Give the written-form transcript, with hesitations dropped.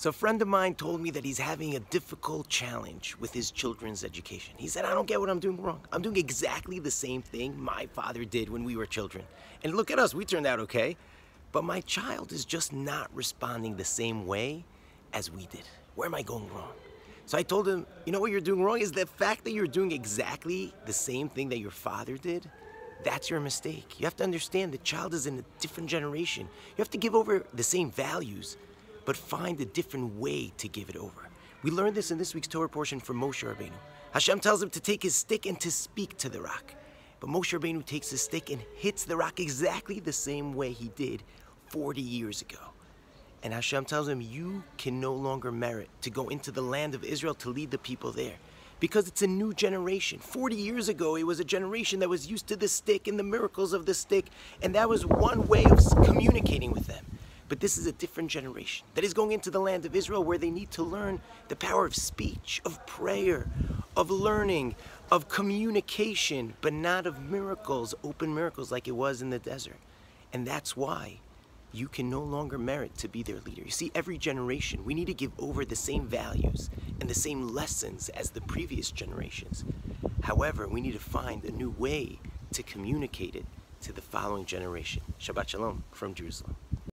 So a friend of mine told me that he's having a difficult challenge with his children's education. He said, I don't get what I'm doing wrong. I'm doing exactly the same thing my father did when we were children. And look at us, we turned out okay. But my child is just not responding the same way as we did. Where am I going wrong? So I told him, you know what you're doing wrong is the fact that you're doing exactly the same thing that your father did. That's your mistake. You have to understand the child is in a different generation. You have to give over the same values, but find a different way to give it over. We learned this in this week's Torah portion from Moshe Rabbeinu. Hashem tells him to take his stick and to speak to the rock. But Moshe Rabbeinu takes his stick and hits the rock exactly the same way he did 40 years ago. And Hashem tells him, you can no longer merit to go into the land of Israel to lead the people there. Because it's a new generation. 40 years ago, it was a generation that was used to the stick and the miracles of the stick. And that was one way of communicating with them. But this is a different generation that is going into the land of Israel where they need to learn the power of speech, of prayer, of learning, of communication, but not of miracles, open miracles like it was in the desert. And that's why you can no longer merit to be their leader. You see, every generation, we need to give over the same values and the same lessons as the previous generations. However, we need to find a new way to communicate it to the following generation. Shabbat Shalom from Jerusalem.